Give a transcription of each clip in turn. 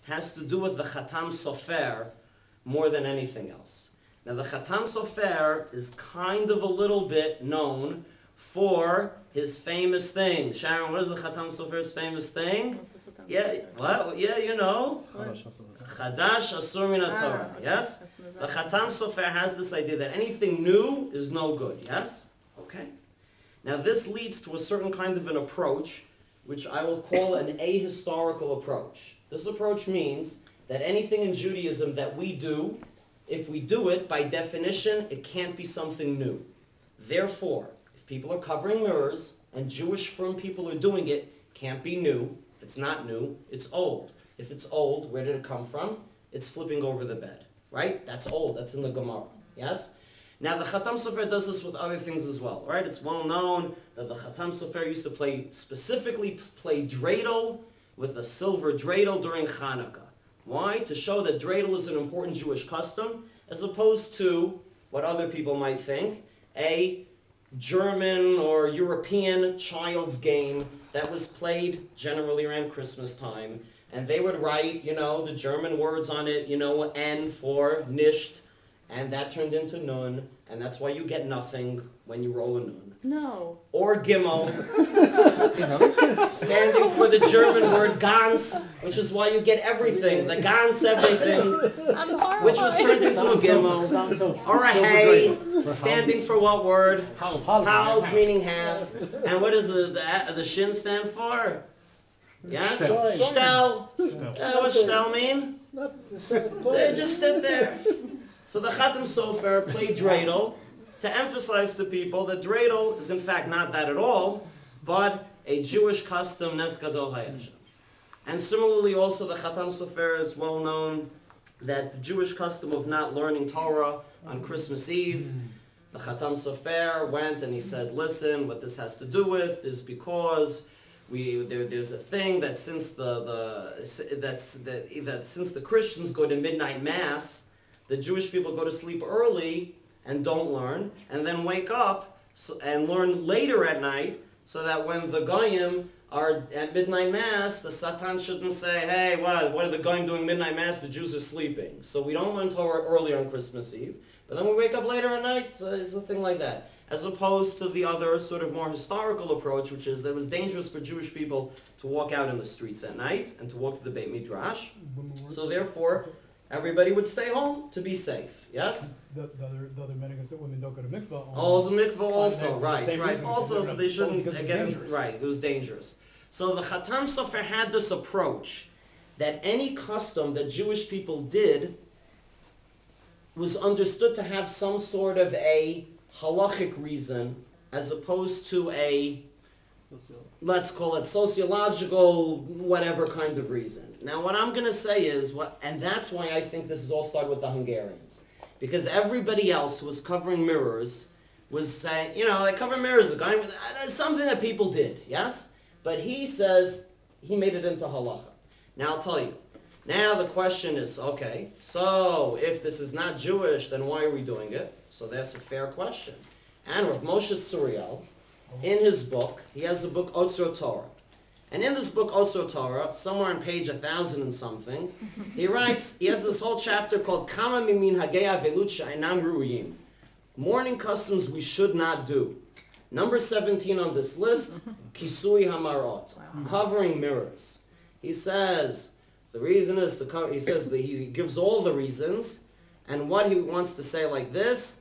has to do with the Chatam Sofer more than anything else. Now the Chatam Sofer is kind of a little bit known for his famous thing. Sharon, what is the Chatam Sofer's famous thing? Yeah, what? Yeah, you know. Chadash Asur Min HaTorah. Yes? The Chatam Sofer has this idea that anything new is no good. Yes? Okay. Now this leads to a certain kind of an approach, which I will call an ahistorical approach. This approach means that anything in Judaism that we do, if we do it, by definition, it can't be something new. Therefore, if people are covering mirrors, and Jewish firm people are doing it, can't be new. If it's not new, it's old. If it's old, where did it come from? It's flipping over the bed, right? That's old, that's in the Gemara, yes? Now the Chatam Sofer does this with other things as well, right? It's well known that the Chatam Sofer used to specifically play dreidel with a silver dreidel during Hanukkah. Why? To show that dreidel is an important Jewish custom, as opposed to what other people might think, a German or European child's game that was played generally around Christmas time. And they would write, the German words on it, N for nicht, and that turned into nun, and that's why you get nothing when you roll a nun. No. Or Gimel, standing for the German word ganz, which is why you get everything, the ganz everything, which was turned into a Gimel. Or a hey, standing for what word? Halb, meaning half. And what does the shin stand for? Yes? Shtel. What's shtel mean? They just sit there. So the Chatam Sofer played dreidel to emphasize to people that dreidel is in fact not that at all, but a Jewish custom, Nes Gadol HaYashem. And similarly also the Chatam Sofer is well known that the Jewish custom of not learning Torah on Christmas Eve, the Chatam Sofer went and he said, listen, what this has to do with is because there's a thing that since since the Christians go to midnight mass, the Jewish people go to sleep early and don't learn, and then wake up and learn later at night, so that when the Goyim are at midnight mass, the Satan shouldn't say, hey, what are the Goyim doing midnight mass? The Jews are sleeping. So we don't learn Torah early on Christmas Eve, but then we wake up later at night, so it's a thing like that. As opposed to the other sort of more historical approach, which is that it was dangerous for Jewish people to walk out in the streets at night and to walk to the Beit Midrash. So therefore, everybody would stay home to be safe. Yes? The other men that women don't go to mikvah. Also mikvah also, right. Also, so they shouldn't, again, right, it was dangerous. So the Chatam Sofer had this approach that any custom that Jewish people did was understood to have some sort of a halachic reason, as opposed to a, let's call it sociological, whatever kind of reason. Now what I'm going to say is, and that's why I think this is all started with the Hungarians. Because everybody else who was covering mirrors was saying, they cover mirrors, it's something that people did, yes? But he says, he made it into halacha. Now I'll tell you. Now the question is, okay, so if this is not Jewish, then why are we doing it? So that's a fair question. And Rav Moshe Tzuriel, in his book, he has a book, Otzro Torah. And in this book, Otzro Torah, somewhere on page 1,000 and something, he writes, he has this whole chapter called Kama Mimin Hagei Avelut She'einam Ru'uyim. Mourning customs we should not do. Number 17 on this list, Kisui Hamarot, covering mirrors. He says, the reason is to cover, he says that he gives all the reasons, and what he wants to say like this,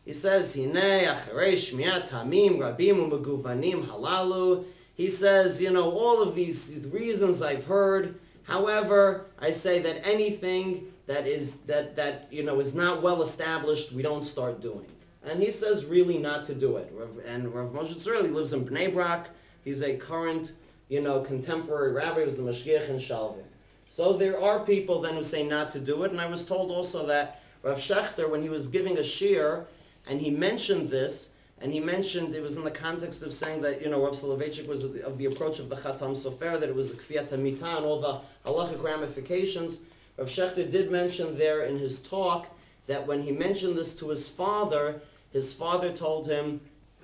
he says, Hinei acharei shmiat hamim rabim umeguvanim halalu. He says, all of these reasons I've heard. However, I say that anything that is is not well established, we don't start doing. And he says really not to do it. And Rav Moshe Tzuriel lives in Bnei Brak. He's a current, contemporary rabbi. He was the Mashgiach in Shalvin. So there are people then who say not to do it. And I was told also that Rav Shechter, when he was giving a shiur, and he mentioned this, and he mentioned, it was in the context of saying that, Rav Soloveitchik was of the approach of the Chatam Sofer, that it was a Kfiyat HaMitah and all the halachic ramifications. Rav Shechter did mention there in his talk that when he mentioned this to his father told him,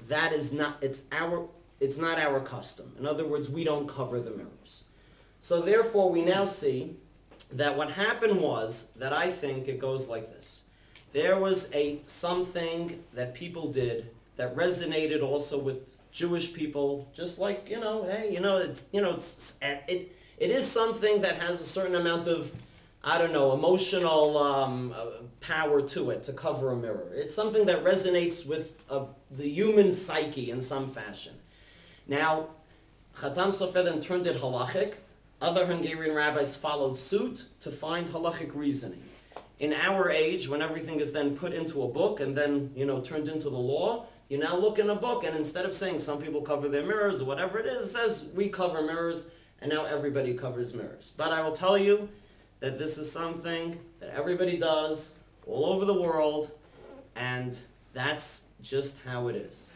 it's not our custom. In other words, we don't cover the mirrors. So therefore, we now see that what happened was that I think it goes like this. There was something that people did that resonated also with Jewish people, just like, hey, it is something that has a certain amount of, I don't know, emotional power to it, to cover a mirror. It's something that resonates with the human psyche in some fashion. Now, Chatam Sofer then turned it halachic. Other Hungarian rabbis followed suit to find halachic reasoning. In our age, when everything is then put into a book and then, turned into the law, you now look in a book, and instead of saying some people cover their mirrors or whatever it is, it says we cover mirrors, and now everybody covers mirrors. But I will tell you that this is something that everybody does all over the world, and that's just how it is.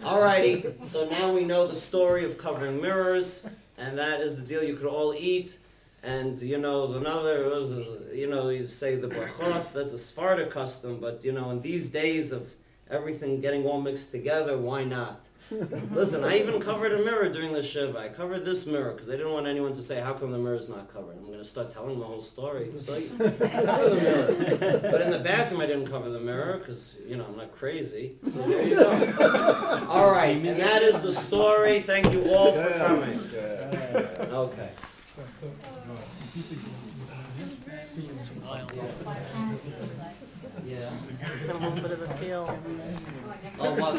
Alrighty, so now we know the story of covering mirrors, and that is the deal you could all eat. And you say the brachot, that's a Sephardic custom, but in these days of everything getting all mixed together, why not? Listen, I even covered a mirror during the Shiva. I covered this mirror because I didn't want anyone to say, how come the mirror is not covered? I'm going to start telling the whole story. So you cover the mirror. But in the bathroom, I didn't cover the mirror because, I'm not crazy. So there you go. All right, and that is the story. Thank you all for coming. Okay. Yeah. Got a little bit of a feel. Oh, what?